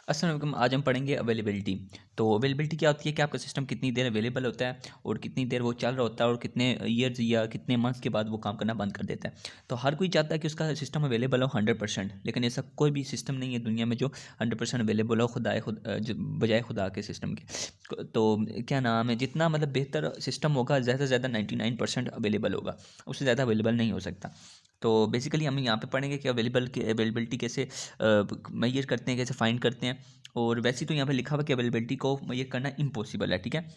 अस्सलाम वालेकुम। आज हम पढ़ेंगे अवेलेबिलिटी। तो अवेलेबिलिटी क्या होती है कि आपका सिस्टम कितनी देर अवेलेबल होता है और कितनी देर वो चल रहा होता है और कितने ईयर्स या कितने मंथ्स के बाद वो काम करना बंद कर देता है। तो हर कोई चाहता है कि उसका सिस्टम अवेलेबल हो 100%, लेकिन ऐसा कोई भी सिस्टम नहीं है दुनिया में जो 100% अवेलेबल हो बजाय खुदा के सिस्टम के। तो क्या नाम है, जितना मतलब बेहतर सिस्टम होगा ज़्यादा से ज़्यादा 99% अवेलेबल होगा, उससे ज़्यादा अवेलेबल नहीं हो सकता। तो बेसिकली हम यहाँ पे पढ़ेंगे कि अवेलेबिलिटी कैसे मेजर करते हैं, कैसे फाइंड करते हैं। और वैसे तो यहाँ पे लिखा हुआ कि अवेलेबिलिटी को मेजर करना इम्पॉसिबल है, ठीक है,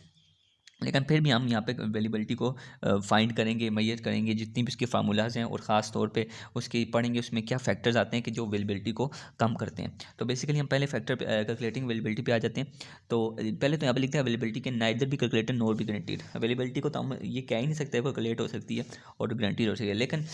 लेकिन फिर भी हम यहाँ पे अवेलेबिलिटी को फाइंड करेंगे, मेजर करेंगे, जितनी भी उसके फार्मूलाज हैं, और ख़ास तौर पे उसके पढ़ेंगे उसमें क्या फैक्टर्स आते हैं कि जो अवेलेबिलिटी को कम करते हैं। तो बेसिकली हम पहले फैक्टर कैलकुलेटिंग अवेलेबिलिटी पे आ जाते हैं। तो पहले तो यहाँ पे लिखते हैं अवेलेबिलिटी के नाइदर भी कैलकुलेटेड नॉर भी गारंटीड। अवेलेबिलिटी को तो हम ये कह ही नहीं सकते कैलकुलेट हो सकती है और गारंटीड हो सकती है, लेकिन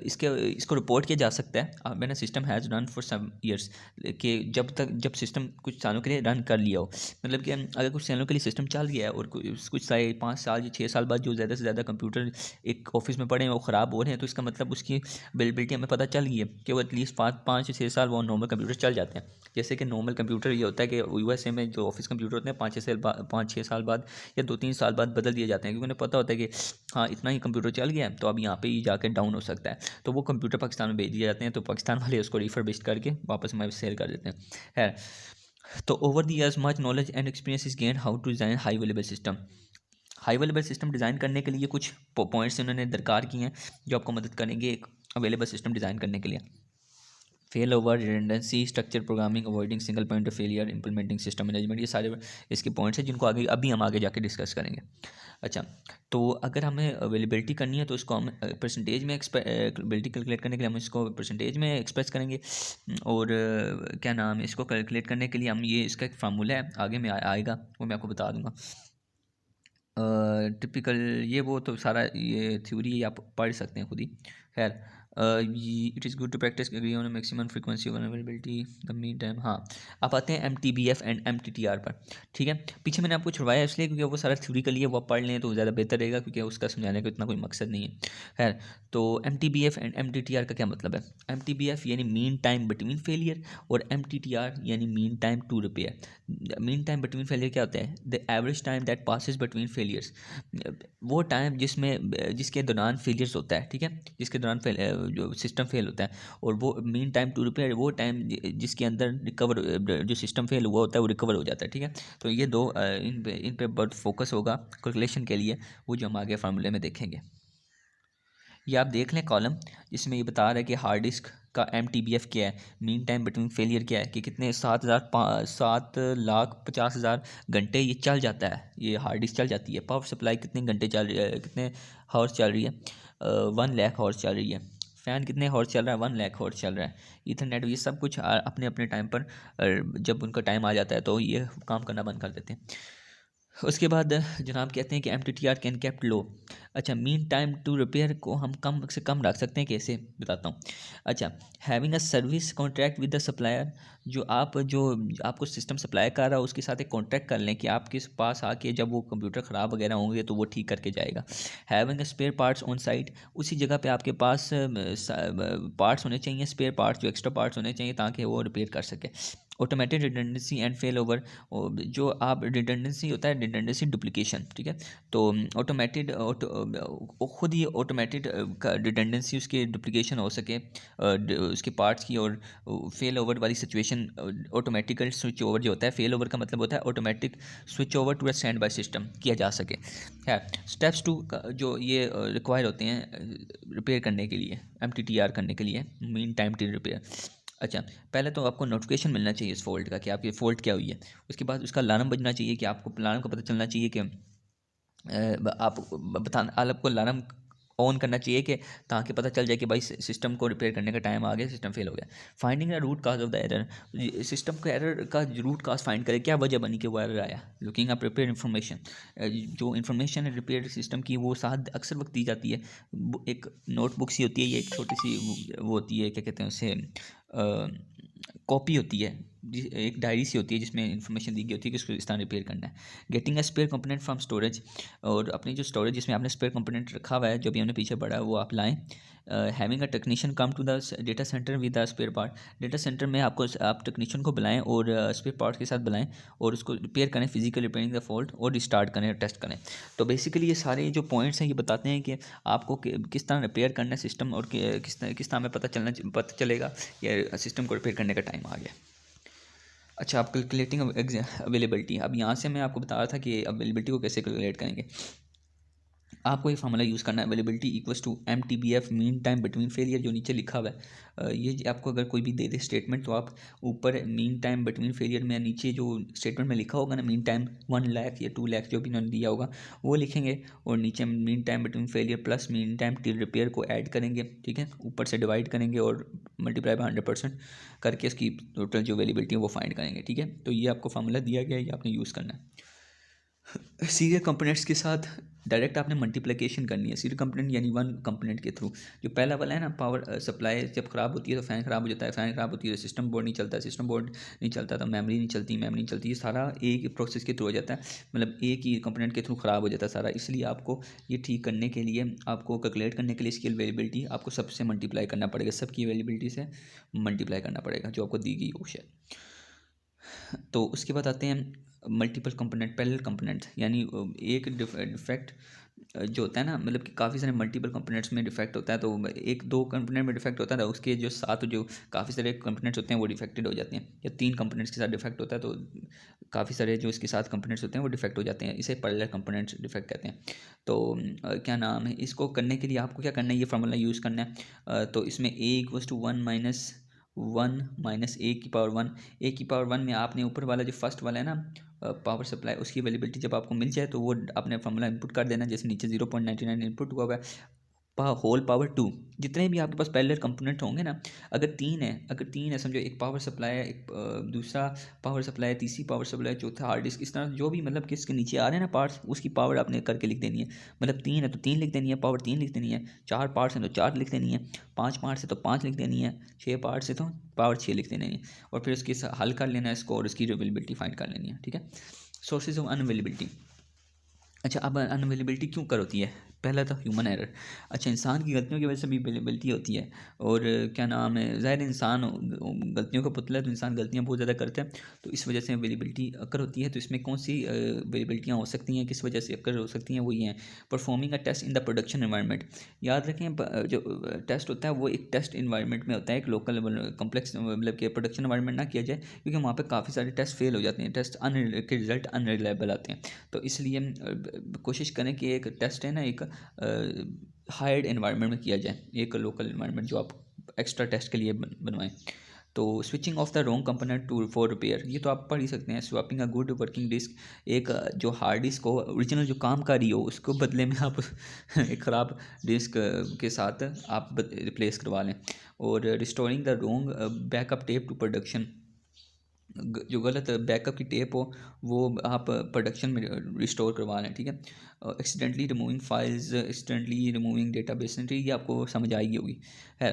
इसको रिपोर्ट किया जा सकता है मैंने system has run for some years, कि जब सिस्टम कुछ सालों के लिए रन कर लिया हो। मतलब कि अगर कुछ सालों के लिए सिस्टम चल गया है और कुछ 5 साल या 6 साल बाद जो ज़्यादा से ज़्यादा कंप्यूटर एक ऑफिस में पड़े हैं वो ख़राब हो रहे हैं, तो इसका मतलब उसकी अवेलेबिलिटी हमें पता चल गई है कि वो एटलीस्ट 5 से 6 साल वो नॉर्मल कंप्यूटर चल जाते हैं। जैसे कि नॉर्मल कंप्यूटर ये होता है कि यूएसए में जो ऑफिस कंप्यूटर होते हैं 5-6 साल बाद या 2-3 साल बाद बदल दिए जाते हैं, क्योंकि उन्हें पता होता है कि हाँ इतना ही कंप्यूटर चल गया है तो अब यहाँ पे ही जाकर डाउन हो सकता है। तो वो कंप्यूटर पाकिस्तान में भेज दिए जाते हैं, तो पाकिस्तान वाले उसको रिफर्बिश्ड करके वापस हमें सेल कर देते हैं। है तो over the years much knowledge and experience is gain how to design high available system. High available system design करने के लिए कुछ पॉइंट्स उन्होंने दरकार किए हैं जो आपको मदद करेंगे एक अवेलेबल सिस्टम डिज़ाइन करने के लिए। Fail over, redundancy, structure programming, avoiding single point of failure, implementing system management, ये सारे इसके पॉइंट्स हैं जिनको हम आगे जाके डिस्कस करेंगे। अच्छा, तो अगर हमें अवेलेबिलिटी करनी है तो उसको हम परसेंटेज में अवेलेबिलिटी कैलकुलेट करने के लिए हम इसको परसेंटेज में एक्सप्रेस करेंगे। और क्या नाम है, इसको कैलकुलेट करने के लिए हम ये इसका एक फार्मूला है आगे में आएगा, वो मैं आपको बता दूंगा। टिपिकल ये वो तो सारा ये थ्योरी आप पढ़ सकते हैं खुद ही। खैर, it is good to practise agree on maximum frequency of availability the mean time. हाँ, आप आते हैं MTBF एंड MTTR पर। ठीक है, पीछे मैंने आपको छुड़वाया इसलिए क्योंकि वो सारा थ्योरिकली है, वो आप पढ़ लें तो ज़्यादा बेहतर रहेगा, क्योंकि उसका समझाने का इतना कोई मकसद नहीं है। खैर, तो MTBF एंड MTTR का क्या मतलब है? MTBF यानी मीन टाइम बिटवीन फेलियर, और MTTR यानी mean time to repair. Mean time between failure क्या होता है? The average time that passes between failures. वो टाइम जिसके दौरान फेलियर्स होता है, ठीक है, जिसके दौरान जो सिस्टम फेल होता है। और वो मीन टाइम टू रिपेयर वो टाइम जिसके अंदर रिकवर, जो सिस्टम फेल हुआ होता है वो रिकवर हो जाता है। ठीक है, तो ये दो इन पे बहुत फोकस होगा कैलकुलेशन के लिए, वो जो हम आगे फार्मूले में देखेंगे। ये आप देख लें कॉलम, जिसमें ये बता रहा है कि हार्ड डिस्क का MTBF क्या है, मीन टाइम बिटवीन फेलियर क्या है, कि कितने 7,50,000 घंटे ये चल जाता है, ये हार्ड डिस्क चल जाती है। पावर सप्लाई कितने घंटे चल रही है, कितने हॉर्स चल रही है? 1 लाख हॉर्स चल रही है। फ़ैन कितने हॉर्स चल रहा है? 1 लाख हॉर्स चल रहा है। ईथरनेट, ये सब कुछ अपने अपने टाइम पर जब उनका टाइम आ जाता है तो ये काम करना बंद कर देते हैं। उसके बाद जनाब कहते हैं कि MTTR कैन केप्ट लो। अच्छा, मीन टाइम टू रिपेयर को हम कम से कम रख सकते हैं, कैसे बताता हूँ। अच्छा, having a service contract with the supplier, जो आपको सिस्टम सप्लाई कर रहा है उसके साथ एक कॉन्ट्रैक्ट कर लें कि आपके पास आके जब वो कंप्यूटर ख़राब वगैरह होंगे तो वो ठीक करके जाएगा। Having spare parts on site, उसी जगह पे आपके पास पार्ट्स होने चाहिए, स्पेयर पार्ट्स, जो एक्स्ट्रा पार्ट्स होने चाहिए ताकि वो रिपेयर कर सके। Automated redundancy and fail over, जो आप रिडंडेंसी होता है, रिडंडेंसी डुप्लीकेशन, ठीक है, तो ऑटोमेटेड खुद ही ऑटोमेटेड रिडंडेंसी उसकी डुप्लीकेशन हो सके उसके पार्ट्स की। और फेल ओवर वाली सिचुएशन, ऑटोमेटिकल स्विच ओवर जो होता है, फेल ओवर का मतलब होता है automatic switch over to a standby system किया जा सके। है स्टेप्स 2 जो ये रिक्वायर होते हैं रिपेयर करने के लिए, MTTR करने के लिए, मीन टाइम टू रिपेयर। अच्छा, पहले तो आपको नोटिफिकेशन मिलना चाहिए इस फ़ॉल्ट का कि आपकी फ़ॉल्ट क्या हुई है। उसके बाद उसका अलार्म बजना चाहिए, कि आपको अलार्म का पता चलना चाहिए कि आपको अलार्म ऑन करना चाहिए, कि ताकि पता चल जाए कि भाई सिस्टम को रिपेयर करने का टाइम आ गया, सिस्टम फेल हो गया। Finding the root cause of the error, system का एरर का रूट काज फाइंड करें, क्या वजह बनी कि वो एरर आया। लुकिंग अप रिपेयर इन्फॉर्मेशन, जो इन्फॉर्मेशन है रिपेयर सिस्टम की वो साथ अक्सर वक्त दी जाती है। एक नोटबुक सी होती है, ये एक छोटी सी वो होती है, क्या कहते हैं उसे, कॉपी होती है, एक डायरी सी होती है जिसमें इन्फॉर्मेशन दी गई होती है कि उसको इस तरह रिपेयर करना है। Getting a spare component from storage, और अपनी जो स्टोरेज जिसमें आपने स्पेयर कंपोनेंट रखा हुआ है जो भी हमने पीछे पढ़ा है वो आप लाएँ। Having a technician come to the data centre with the spare part, data centre में आप टेक्नीशियन को बुलाएं और स्पेयर पार्ट्स के साथ बुलाएं और उसको रिपेयर करें, फिजिकल रिपेयरिंग द फॉल्ट, और रिस्टार्ट करें, टेस्ट करें। तो बेसिकली ये सारे जो पॉइंट्स हैं ये बताते हैं कि आपको किस तरह रिपेयर करना है सिस्टम, और किस तरह में पता चलेगा या सिस्टम को रिपेयर करने का टाइम आ गया। अच्छा, आप कैलकुलेटिंग अवेलेबिलिटी, अब यहाँ से मैं आपको बता रहा था कि अवेलेबिलिटी को कैसे कैलकुलेट करेंगे। आपको ये फार्मूला यूज़ करना है, availability equals to MTBF, mean time between failure, जो नीचे लिखा हुआ है। ये आपको अगर कोई भी दे दे स्टेटमेंट तो आप ऊपर मीन टाइम बिटवीन फेलियर में नीचे जो स्टेटमेंट में लिखा होगा ना, मीन टाइम 1 लाख या 2 लाख जो भी उन्होंने दिया होगा वो लिखेंगे, और नीचे mean time between failure plus mean time till repair को ऐड करेंगे, ठीक है, ऊपर से डिवाइड करेंगे और मल्टीप्लाई बाय 100% करके इसकी टोटल जो अवेलेबिलिटी है वो फाइंड करेंगे, ठीक है। तो ये आपको फार्मूला दिया गया है, ये आपने यूज़ करना है। सीरियल कंपोनेंट्स के साथ डायरेक्ट आपने मल्टीप्लिकेशन करनी है, सीरियल कंपोनेंट यानी वन कंपोनेंट के थ्रू। जो पहला वाला है ना, पावर सप्लाई जब ख़राब होती है तो फ़ैन ख़राब हो जाता है, फ़ैन ख़राब होती है तो सिस्टम बोर्ड नहीं चलता, सिस्टम बोर्ड नहीं चलता तो मेमोरी नहीं चलती, मेमोरी नहीं चलती, ये सारा एक ही प्रोसेस के थ्रू हो जाता है, मतलब एक ही कंपोनेंट के थ्रू ख़राब हो जाता है सारा। इसलिए आपको ये ठीक करने के लिए, आपको कैलकुलेट करने के लिए इसकी अवेलेबिलिटी आपको सबसे मल्टीप्लाई करना पड़ेगा, सबकी अवेलेबिलिटी से मल्टीप्लाई करना पड़ेगा जो आपको दी गई हो शायद। तो उसके बाद आते हैं मल्टीपल कंपोनेंट, पैरेलल कंपोनेंट, यानी एक डिफेक्ट जो होता है ना, मतलब कि काफ़ी सारे मल्टीपल कंपोनेंट्स में डिफेक्ट होता है, तो एक दो कंपोनेंट में डिफेक्ट होता है तो उसके जो साथ जो काफ़ी सारे कंपोनेंट्स होते हैं वो डिफेक्टेड हो जाते हैं, या 3 कंपोनेंट्स के साथ डिफेक्ट होता है तो काफ़ी सारे जो इसके साथ कंपोनेंट्स होते हैं वो डिफेक्ट हो जाते हैं, इसे पैरेलल कंपोनेंट्स डिफेक्ट कहते हैं। तो क्या नाम है, इसको करने के लिए आपको क्या करना है, ये फार्मूला यूज़ करना है। तो इसमें A=1 माइनस 1 ए की पावर 1 में आपने ऊपर वाला जो फर्स्ट वाला है ना पावर सप्लाई, उसकी अवेलेबिलिटी जब आपको मिल जाए तो वो आपने फार्मूला इनपुट कर देना, जैसे नीचे 0.99 इनपुट हुआ है, होल पावर 2। जितने भी आपके पास पैरेलल कंपोनेंट होंगे ना, अगर तीन है समझो, एक पावर सप्लाई है, एक दूसरा पावर सप्लाई है, तीसरी पावर सप्लाई, चौथा हार्ड डिस्क, इस तरह जो भी मतलब कि इसके नीचे आ रहे हैं ना पार्ट्स, उसकी पावर आपने करके लिख देनी है। मतलब 3 है तो 3 लिख देनी है, पावर 3 लिख देनी है, 4 पार्ट्स हैं तो 4 लिख देनी है, 5 पार्ट्स है तो 5 लिख देनी है, 6 पार्ट्स है तो पावर 6 लिख देनी है, और फिर उसके हल कर लेना है इसको और उसकी अवेलेबिलिटी फाइंड कर लेनी है, ठीक है। Sources of unavailability. अच्छा, अब अनअवेलेबिलिटी क्यों कर होती है, पहला था ह्यूमन एरर। अच्छा, इंसान की गलतियों की वजह से भी अवेलेबिलिटी होती है, और क्या नाम है, ज़ाहिर इंसान गलतियों का पुतला है तो इंसान गलतियां बहुत ज़्यादा करते हैं, तो इस वजह से अवेलेबिलिटी अकर होती है। तो इसमें कौन सी अवेलेबिलिटियाँ हो सकती हैं, किस वजह से अकर हो सकती हैं, वो ये हैं। Performing a test in the production environment, याद रखें जो टेस्ट होता है वो एक टेस्ट इन्वायरमेंट में होता है, एक लोकल कम्प्लेक्स मतलब कि प्रोडक्शन इन्वायरमेंट ना किया जाए, क्योंकि वहाँ पर काफ़ी सारे टेस्ट फेल हो जाते हैं, टेस्ट के रिजल्ट अनरिलायबल आते हैं। तो इसलिए कोशिश करें कि एक टेस्ट है ना, एक हायर्ड एनवायरनमेंट में किया जाए, एक लोकल एनवायरनमेंट जो आप एक्स्ट्रा टेस्ट के लिए बनवाएं। तो switching off the wrong component to for repair, ये तो आप पढ़ ही सकते हैं। Swapping a good working disk, एक जो हार्ड डिस्क हो ओरिजिनल जो काम कर रही हो उसको बदले में आप एक ख़राब डिस्क के साथ आप रिप्लेस करवा लें। और restoring the wrong backup tape to production, जो गलत बैकअप की टेप हो वो आप प्रोडक्शन में रिस्टोर करवा लें, ठीक है। Accidentally removing files, accidentally removing database, ये आपको समझ आई होगी है।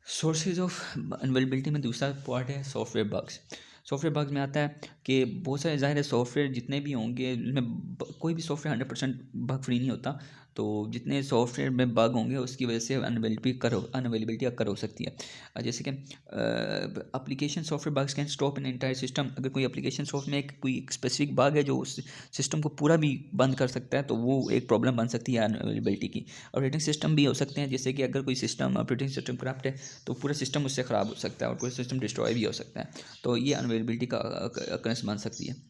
सोर्सेज ऑफ अनअवेलेबिलिटी में दूसरा पार्ट है सॉफ्टवेयर बग्स। सॉफ्टवेयर बग्स में आता है कि बहुत सारे, ज़ाहिर है सॉफ्टवेयर जितने भी होंगे उनमें कोई भी सॉफ्टवेयर 100% बग फ्री नहीं होता, तो जितने सॉफ्टवेयर में बग होंगे उसकी वजह से अनअवेलेबिलिटी अकर हो सकती है। जैसे कि application software bugs can stop in entire system, अगर कोई एप्लीकेशन सॉफ्टवेयर में कोई स्पेसिफिक बग है जो उस सिस्टम को पूरा भी बंद कर सकता है, तो वो एक प्रॉब्लम बन सकती है अनअवेलेबिलिटी की। ऑपरेटिंग सिस्टम भी हो सकते हैं, जैसे कि अगर कोई सिस्टम ऑपरेटिंग सिस्टम करप्ट है तो पूरा सिस्टम उससे ख़राब हो सकता है और पूरा सिस्टम डिस्ट्रॉय भी हो सकता है, तो ये अनअवेलेबिलिटी का अकरेंस बन सकती है।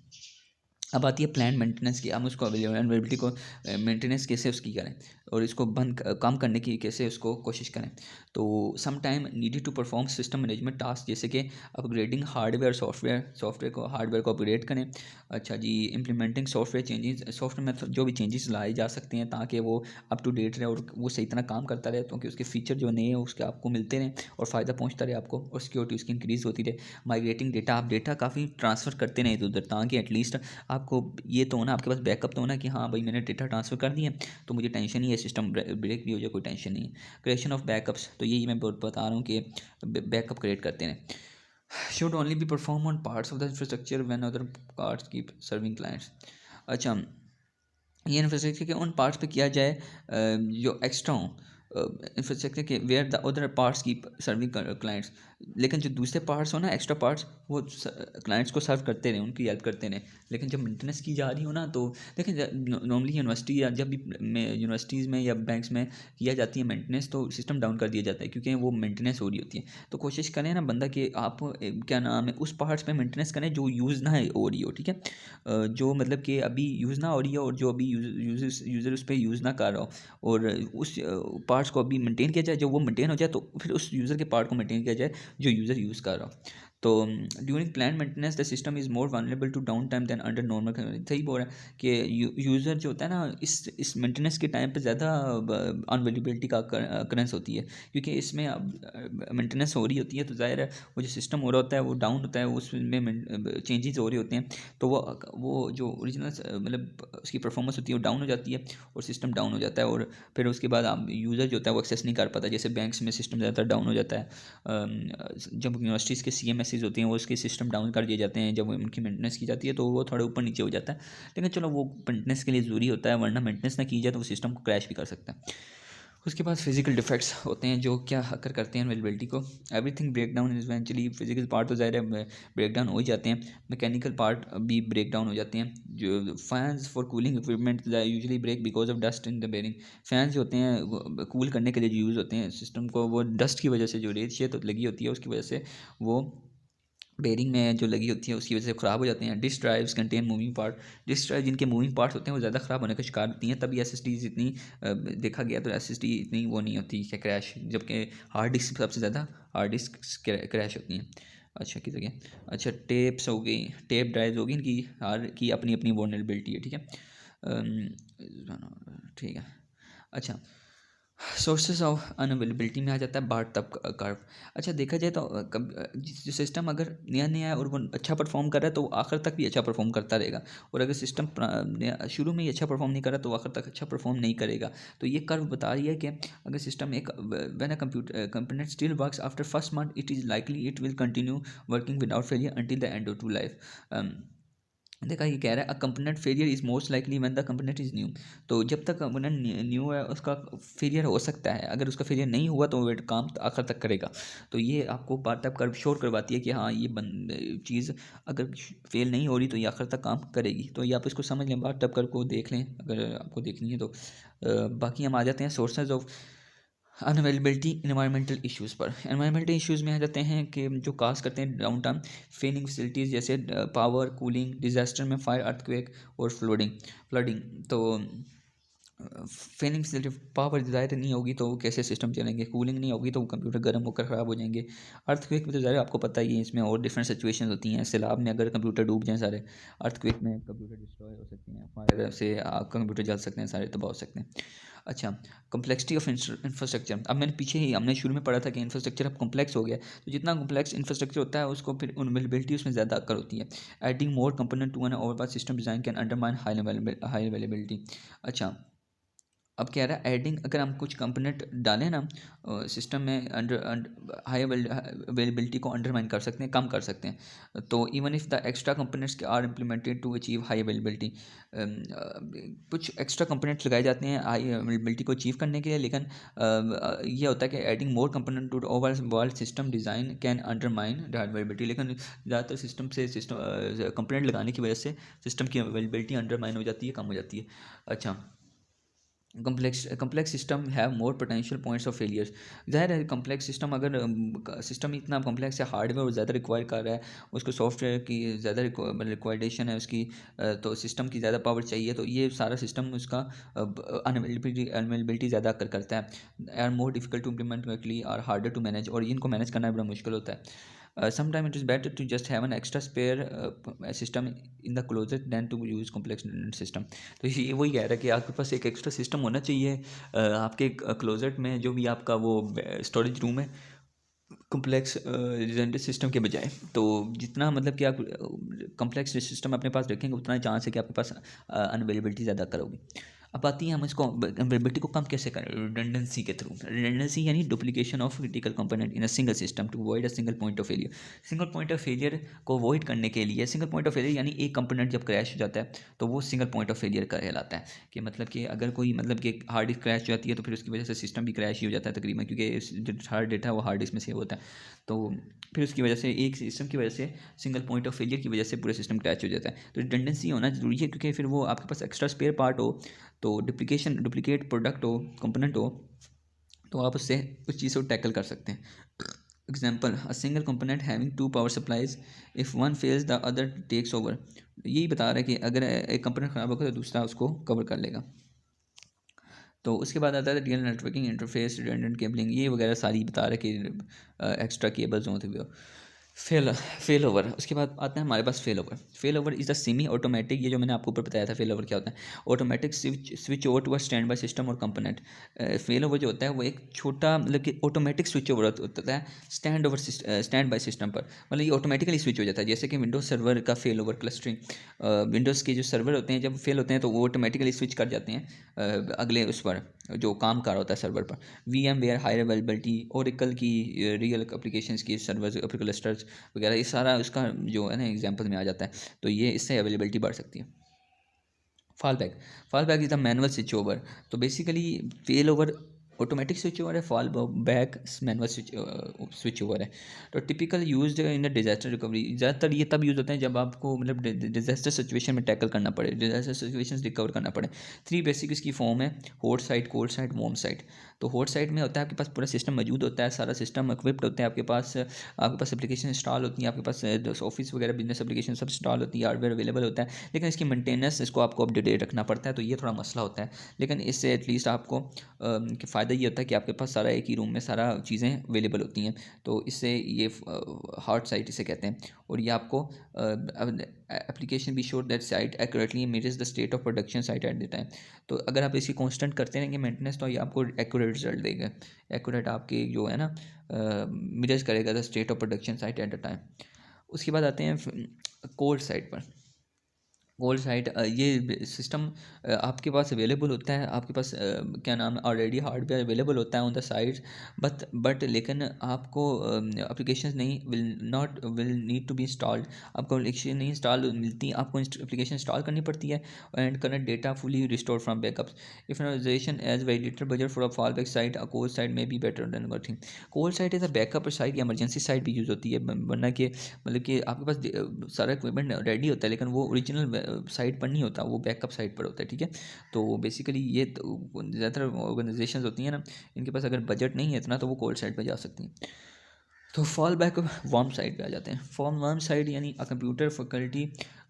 अब आती है प्लान मेंटेनेंस की, हम उसको अवेलेबिलिटी को मेंटेनेंस कैसे उसकी करें और इसको बंद काम करने की कैसे उसको कोशिश करें। तो some time needed to perform system management task, जैसे कि अपग्रेडिंग सॉफ्टवेयर को हार्डवेयर को अपग्रेड करें। अच्छा जी, इम्प्लीमेंटिंग सॉफ्टवेयर चेंजेस, सॉफ्टवेयर में जो भी चेंजेस लाए जा सकते हैं ताकि वो अप टू डेट रहे और वो सही तरह काम करता रहे, क्योंकि उसके फीचर जो नए हैं उसके आपको मिलते रहें और फ़ायदा पहुँचता रहे आपको और सिक्योरिटी उसकी इंक्रीज़ होती रहे। माइग्रेटिंग डेटा, आप डेटा काफ़ी ट्रांसफ़र करते रहें इधर उधर, ताकि एटलीस्ट आपको ये तो होना, आपके पास बैकअप तो होना कि हाँ भाई मैंने डेटा ट्रांसफ़र कर दिया तो मुझे टेंशन नहीं है, सिस्टम ब्रेक भी हो जाए कोई टेंशन नहीं है। क्रिएशन ऑफ बैकअप्स, तो यही मैं बता रहा हूँ कि बैकअप क्रिएट करते हैं। should only be performed on parts of the infrastructure when other parts keep serving clients. अच्छा, ये इंफ्रास्ट्रक्चर के उन पार्ट्स पे किया जाए जो एक्स्ट्रा हों इंफ्रास्ट्रक्चर के, where the other parts keep serving clients, लेकिन जो दूसरे पार्ट्स हो ना एक्स्ट्रा पार्ट्स, वो क्लाइंट्स को सर्व करते रहें, उनकी हेल्प करते रहें। लेकिन जब मेंटेनेंस की जा रही हो ना, तो देखें नॉर्मली यूनिवर्सिटी या जब भी यूनिवर्सिटीज़ में या बैंक्स में किया जाती है मेंटेनेंस, तो सिस्टम डाउन कर दिया जाता है क्योंकि वो मेंटेनेंस हो रही होती है। तो कोशिश करें ना बंदा कि आप क्या नाम है उस पार्ट्स पे मेंटेनेंस करें जो यूज़ ना हो रही हो, ठीक है। जो मतलब कि अभी यूज़ ना हो रही है और जो अभी यूज़र उस पर यूज़ ना कर रहा हो, और उस पार्ट्स को अभी मेंटेन किया जाए। जब वो मेंटेन हो जाए तो फिर उस यूज़र के पार्ट को मेंटेन किया जाए जो यूज़र यूज़ कर रहा हो। तो during plan maintenance the system is more vulnerable to down time than under normal. सही बोल रहा है कि यूज़र जो होता है ना इस मेंटेनेंस के टाइम पे ज़्यादा अनअवेलेबिलिटी का अकरेंस होती है, क्योंकि इसमें अब मेंटेनेंस हो रही होती है, तो ज़ाहिर है वो जो सिस्टम हो रहा होता है वो डाउन होता है, उसमें चेंजेस हो रहे होते हैं, तो वो जो ओरिजिनल मतलब उसकी परफॉर्मेंस होती है वो डाउन हो जाती है और सिस्टम डाउन हो जाता है। और फिर उसके बाद आप यूज़र जो होता है वो एक्सेस नहीं कर पाता। जैसे बैंक्स में सिस्टम ज़्यादातर डाउन हो जाता है, जब यूनिवर्सिटीज़ के CMSs होती हैं वो उसके सिस्टम डाउन कर दिए जाते हैं, जब उनकी मेंटेनेंस की जाती है तो वो थोड़ा ऊपर नीचे हो जाता है। लेकिन चलो वो मेंटेनेंस के लिए ज़रूरी होता है, वरना मेंटेनेंस ना की जाए तो वो सिस्टम को क्रैश भी कर सकता है। उसके बाद फिजिकल डिफेक्ट्स होते हैं जो क्या अकर करते हैं अवेलेबिलिटी को। Everything break down eventually, physical part तो ज़ाहिर है ब्रेक डाउन हो ही जाते हैं, मैकेनिकल पार्ट भी ब्रेक डाउन हो जाते हैं। जो fans for cooling equipment usually break because of dust in the bearing. Fans जो होते हैं कूल करने के लिए जो यूज़ होते हैं सिस्टम को, वो डस्ट की वजह से जो रेत शेत लगी होती है उसकी वजह से वो बेरिंग में जो लगी होती है उसकी वजह से ख़राब हो जाते हैं। Disk drives contain moving part, disk drive जिनके मूविंग पार्ट्स होते हैं वो ज़्यादा ख़राब होने का शिकार होती हैं, तभी SSDs इतनी देखा गया तो SSD इतनी वो नहीं होती क्या क्रैश, जबकि हार्ड डिस्क सबसे ज़्यादा हार्ड डिस्क क्रैश होती हैं। अच्छा की जगह, अच्छा टेप्स हो गई, टेप ड्राइव्स होगी, इनकी हर की अपनी अपनी वल्नरेबिलिटी है, ठीक है। ठीक है। अच्छा, सोर्सेज ऑफ अनअवेलेबिलिटी में आ जाता है बार तब कर्व। अच्छा देखा जाए तो जो सिस्टम अगर नया नया है और वो अच्छा परफॉर्म कर रहा है तो वो आखिर तक भी अच्छा परफॉर्म करता रहेगा, और अगर सिस्टम शुरू में ही अच्छा परफॉर्म नहीं कर रहा तो वो आखिर तक अच्छा परफॉर्म नहीं करेगा। तो ये कर्व बता रही है कि अगर सिस्टम एक when a component still works after first month it is likely it will continue working without failure until the end of to life. देखा ये कह रहा है a component failure is most likely when the component is new. तो जब तक component new है उसका फेलियर हो सकता है, अगर उसका फेलियर नहीं हुआ तो वो काम आखिर तक करेगा। तो ये आपको बात तब कर श्योर करवाती है कि हाँ ये चीज़ अगर फेल नहीं हो रही तो ये आखिर तक काम करेगी। तो ये आप इसको समझ लें, बात तब कर को देख लें अगर आपको देखनी है तो। बाकी हम आ जाते हैं sources of unavailability environmental issues पर। एनवायरमेंटल इश्यूज़ में आ जाते हैं कि जो काज करते हैं डाउन टाउन फेलिंग फैसिलिटीज़, जैसे पावर, कूलिंग, डिजास्टर में फायर, अर्थक्वेक और फ्लडिंग। तो फेलिंग फैसिलिटी, पावर ज़ाहिर नहीं होगी तो कैसे सिस्टम चलेंगे, कूलिंग नहीं होगी तो कंप्यूटर गर्म होकर ख़राब हो जाएंगे। अर्थक्वेक में तो ज़ाहिर आपको पता ही है, इसमें और डिफरेंट सिचुएशन होती हैं। सैलाब में अगर कंप्यूटर डूब जाएँ सारे, अर्थक्वेक में कंप्यूटर डिस्ट्रॉय हो सकते हैं, फायर से कंप्यूटर जल सकते हैं, सारे तबाह हो सकते हैं। अच्छा, कम्प्लेक्सिटी ऑफ इंफ्रास्ट्रक्चर। अब मैंने पीछे ही हमने शुरू में पढ़ा था कि इंफ्रास्ट्रक्चर अब कम्प्लेक्स हो गया, तो जितना कम्प्लेक्स इंफ्रास्ट्रक्चर होता है उसको फिर अवेलेबिलिटी उसमें ज़्यादा अक्कर होती है। Adding more component to an overall system design can undermine high availability. अच्छा, अब कह रहा है एडिंग, अगर हम कुछ कंपोनेंट डालें ना सिस्टम में, हाई अवेलेबिलिटी को अंडरमाइन कर सकते हैं, कम कर सकते हैं। तो even if the extra components are implemented to achieve high availability, कुछ एक्स्ट्रा कंपोनेंट्स लगाए जाते हैं हाई अवेलेबिलिटी को अचीव करने के लिए, लेकिन ये होता है कि adding more component to overall system design can undermine the availability. लेकिन ज़्यादातर सिस्टम कंपोनेंट लगाने की वजह से सिस्टम की अवेलेबिलिटी अंडरमाइन हो जाती है, कम हो जाती है। अच्छा, complex system have more potential points of failures. ज़ाहिर है कम्प्लेक्स सिस्टम, अगर सिस्टम इतना कम्प्लेक्स है, हार्डवेयर ज़्यादा रिक्वायर कर रहा है, उसको सॉफ्टवेयर की ज़्यादा रिक्वायर्डेशन है उसकी, तो सिस्टम की ज़्यादा पावर चाहिए, तो ये सारा सिस्टम उसका अनअवेलेबिलिटी ज़्यादा करता है। Are more difficult to implement quickly और हार्डर टू मैनेज, और इनको मैनेज करना बड़ा मुश्किल होता है। Sometime it is better to just have an extra spare system in the closet than to use complex system. तो ये वही कह रहा है कि आपके पास एक एक्स्ट्रा सिस्टम होना चाहिए आपके क्लोजेट में, जो भी आपका वो स्टोरेज रूम है, कम्प्लेक्स रिजेंटेड सिस्टम के बजाय। तो जितना मतलब कि आप कम्प्लेक्स सिस्टम अपने पास रखेंगे उतना चांस है कि आपके पास अनअवेलेबिलिटी ज़्यादा करोगे। अब आती है हम इसको अवेलेबिलिटी को कम कैसे करें, रिडंडेंसी के थ्रू। रिडंडेंसी यानी duplication of critical component in a single system to avoid a single point of failure. Single point of failure को अवॉइड करने के लिए, सिंगल पॉइंट ऑफ फेलियर यानी एक कंपोनेंट जब क्रैश हो जाता है तो वो सिंगल पॉइंट ऑफ फेलियर कहलाता है। कि मतलब कि अगर कोई मतलब कि हार्ड डिस्क क्रैश हो जाती है तो फिर उसकी वजह से सिस्टम भी क्रैश ही हो जाता है तकरीबन, क्योंकि जो हार्ड डेटा है वो हार्ड डिस्क में सेव होता है। तो फिर उसकी वजह से एक सिस्टम की वजह से सिंगल पॉइंट ऑफ फेलियर की वजह से पूरा सिस्टम क्रैश हो जाता है। तो रिडंडेंसी होना जरूरी है, क्योंकि फिर वो आपके पास एक्स्ट्रा स्पेयर पार्ट हो, तो डुप्लीकेट प्रोडक्ट हो, कंपोनेंट हो, तो आप उससे उस चीज़ को टैकल कर सकते हैं। Example, a single component having two power supplies, if one fails the other takes over. यही बता रहा है कि अगर एक कंपोनेंट ख़राब होगा तो दूसरा उसको कवर कर लेगा। तो उसके बाद आता है real networking interface, redundant cabling, ये वगैरह सारी बता रहे कि एक्स्ट्रा केबल्स होते हुए फेल ओवर। उसके बाद आता है हमारे pass fail over. Fail over is the semi automatic, ये जो मैंने आपको ऊपर बताया था फेल ओवर क्या होता है, automatic switch over to a standby system और कंपोनेंट। फेल ओवर जो होता है वो एक छोटा मतलब कि ऑटोमेटिक स्विच ओवर होता है स्टैंड बाय सिस्टम पर। मतलब ये ऑटोमेटिकली स्विच हो जाता है, जैसे कि विंडोज सर्वर का फेल ओवर क्लस्टरिंग। विंडोज़ के जो सर्वर होते हैं जब फेल होते हैं तो वो ऑटोमेटिकली स्विच कर जाते हैं अगले उस पर जो काम कर रहा होता है सर्वर पर। VMware higher availability, Oracle की रियल एप्लीकेशंस की सर्वर्स क्लस्टर्स वगैरह, ये सारा उसका जो है ना एग्जाम्पल में आ जाता है। तो ये इससे अवेलेबिलिटी बढ़ सकती है। Fall back is the manual switch over. तो basically fail over automatic switch over है, fall back manual switch over है। तो typical used in the disaster recovery, ज़्यादातर ये तब यूज़ होते हैं जब आपको मतलब डिजास्टर सिचुएशन में टैकल करना पड़े, डिजास्टर सिचुएशन रिकवर करना पड़े। 3 बेसिक इसकी फॉर्म है, hot site, cold site, warm site. तो हॉट साइट में होता है आपके पास पूरा सिस्टम मौजूद होता है, सारा सिस्टम इक्विप्ड होता है, आपके पास एप्लीकेशन इंस्टॉल होती है, आपके पास ऑफिस वगैरह बिजनेस एप्लीकेशन सब इंस्टॉल होती है, हार्डवेयर अवेलेबल होता है, लेकिन इसकी मेंटेनेंस इसको आपको अपडेट रखना पड़ता है, तो ये थोड़ा मसला होता है। लेकिन इससे एटलीस्ट आपको फ़ायदा ये होता है कि आपके पास सारा एक ही रूम में सारा चीज़ें अवेलेबल होती हैं, तो इससे ये हार्ड साइट इसे कहते हैं। और ये आपको application be sure that site accurately mirrors the state of production site at the time. तो अगर आप इसकी कांस्टेंट करते रहेंगे मेंटेनेंस तो ये आपको एक्यूरेट रिजल्ट देगा, एक्यूरेट आपके जो है ना मिरर्स करेगा the state of production site at the time. उसके बाद आते हैं कोल्ड साइट पर। कोल्ड साइट ये सिस्टम आपके पास अवेलेबल होता है, आपके पास क्या नाम है ऑलरेडी हार्डवेयर अवेलेबल होता है ऑन द साइट, बट लेकिन आपको एप्लीकेशन नहीं will need to be installed. आपको एप्लीकेशन नहीं इंस्टॉल मिलती, आपको एप्लीकेशन इंस्टॉल करनी पड़ती है, and connect data fully restore from backups. If organisation as very little budget for a fall back site, a cold site में be better than working. Cold site is a backup site या emergency site भी use होती है, वरना कि मतलब कि आपके पास सारा इक्विपमेंट रेडी होता है लेकिन वो ओरिजिनल साइट पर नहीं होता, वो बैकअप साइट पर होता है, ठीक है। तो बेसिकली ये ज़्यादातर ऑर्गेनाइजेशंस होती हैं ना, इनके पास अगर बजट नहीं है इतना तो वो कोल्ड साइट पर जा सकती हैं। तो फॉल बैक वार्म साइड पे आ जाते हैं। फॉर्म वार्म साइड यानी a computer faculty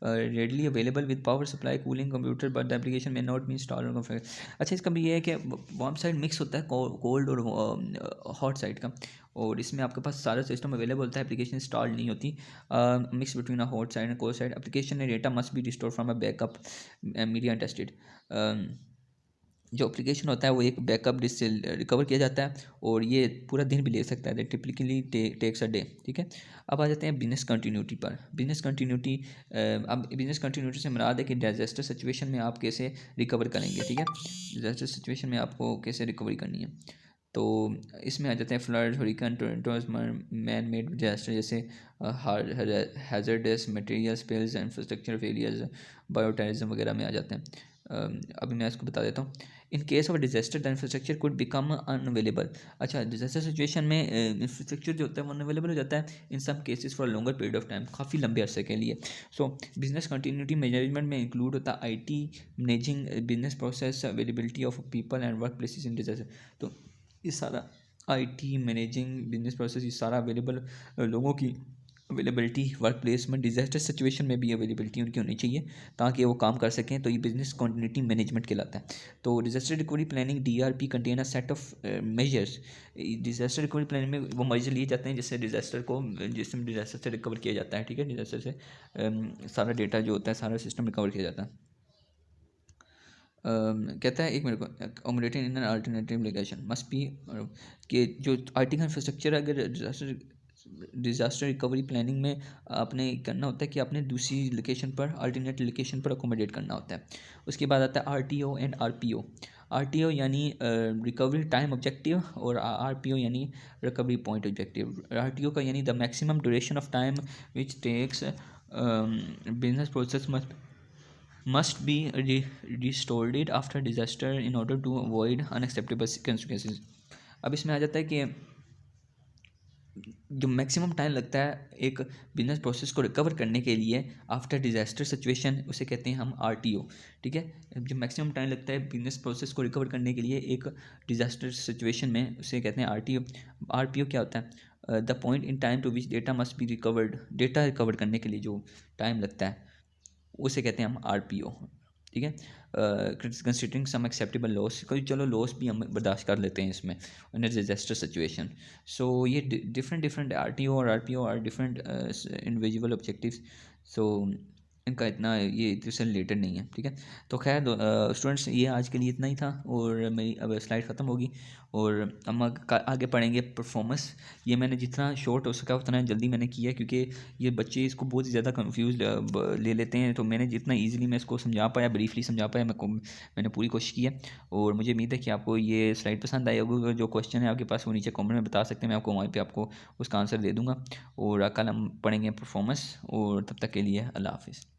readily available with power supply cooling computer but the application may not be install और कन्फिगर। अच्छा, इसका भी ये है कि वार्म साइड मिक्स होता है कोल्ड और हॉट साइड का, और इसमें आपके पास सारा सिस्टम अवेलेबल होता है, एप्लीकेशन इंस्टॉल नहीं होती। Mix between a hot side and cold side, application data must B restore from a backup media tested. जो एप्लीकेशन होता है वो एक बैकअप डिस्क से रिकवर किया जाता है, और ये पूरा दिन भी ले सकता है, टिपिकली टेक्स अ डे, ठीक है। अब आ जाते हैं बिजनेस कंटिन्यूटी पर। बिजनेस कंटिन्यूटी, अब बिजनेस कंटिन्यूटी से मुराद है कि डिजास्टर सिचुएशन में आप कैसे रिकवर करेंगे, ठीक है। डिजास्टर सिचुएशन में आपको कैसे रिकवरी करनी है, तो इसमें आ जाते हैं flood, hurricane, tornadoes, man made disaster जैसे hazardous material spills, infrastructure failures, bioterrorism वगैरह में आ जाते हैं। अभी मैं इसको बता देता हूँ। In case of disaster the infrastructure could become unavailable. अच्छा, डिजास्टर सिचुएशन में इंफ्रास्ट्रक्चर जो होता है वो अनअवेलेबल हो जाता है इन सब cases for longer period of time, काफ़ी लंबे अरसे के लिए। सो बिजनेस कंटिन्यूटी मैनेजमेंट में इंक्लूड होता है IT managing business process, availability of people and work places in disaster. तो ये सारा आईटी मैनेजिंग बिजनेस प्रोसेस, ये सारा अवेलेबल लोगों की अवेलेबिलिटी वर्क प्लेस में डिजास्टर सिचुएशन में भी अवेलेबिलिटी उनकी होनी चाहिए ताकि वो काम कर सकें, तो ये बिजनेस कंटिन्यूटी मैनेजमेंट कहलाता है। तो disaster recovery planning DRP contain a set of measures. Disaster recovery planning में वो मेजर लिए जाते हैं जिससे जिसमें डिजास्टर से रिकवर किया जाता है, ठीक है। डिजास्टर से सारा डेटा जो होता है, सारा सिस्टम रिकवर किया जाता है। कहता है एक मिनट को, accommodating in an alternative location must be, कि जो आईटी का इंफ्रास्ट्रक्चर अगर डिजास्टर डिज़ास्टर रिकवरी प्लानिंग में आपने करना होता है कि आपने दूसरी लोकेशन पर, अल्टरनेट लोकेशन पर अकोमोडेट करना होता है। उसके बाद आता है RTO एंड RPO। RTO यानी रिकवरी टाइम ऑब्जेक्टिव, और RPO यानी रिकवरी पॉइंट ऑब्जेक्टिव। RTO का यानी the maximum duration of time which takes business process must be restored after disaster in order to avoid unacceptable consequences। अब इसमें आ जाता है कि जो मैक्सिमम टाइम लगता है एक बिजनेस प्रोसेस को रिकवर करने के लिए आफ्टर डिजास्टर सिचुएशन, उसे कहते हैं हम RTO। ठीक है, जो मैक्सिमम टाइम लगता है बिजनेस प्रोसेस को रिकवर करने के लिए एक डिजास्टर सिचुएशन में, उसे कहते हैं RTO। RPO क्या होता है? The point in time to which data must be recovered. Data recover करने के लिए जो टाइम लगता है उसे कहते हैं हम RPO। ठीक है, कंसिडरिंग सम एक्सेप्टेबल लॉस, कोई चलो लॉस भी हम बर्दाश्त कर लेते हैं इसमें इन डिजास्टर सिचुएशन। सो ये डिफरेंट RTO और RPO are different individual objectives. So इनका इतना ये इससे रिलेटेड नहीं है। ठीक है, तो खैर स्टूडेंट्स, ये आज के लिए इतना ही था, और मेरी अब स्लाइड ख़त्म होगी और हम आगे पढ़ेंगे परफॉर्मेंस। ये मैंने जितना शॉर्ट हो सका उतना जल्दी मैंने किया, क्योंकि ये बच्चे इसको बहुत ही ज़्यादा कंफ्यूज ले लेते हैं। तो मैंने जितना ईजिली मैं इसको समझा पाया, ब्रीफली समझा पाया, मैंने पूरी कोशिश की है। और मुझे उम्मीद है कि आपको ये स्लाइड पसंद आई होगी। अगर जो क्वेश्चन है आपके पास वो नीचे कमेंट में बता सकते हैं, मैं आपको वहीं पे आपको उसका आंसर दे दूँगा। और कल हम पढ़ेंगे परफॉर्मेंस, और तब तक के लिए अल्लाह हाफिज़।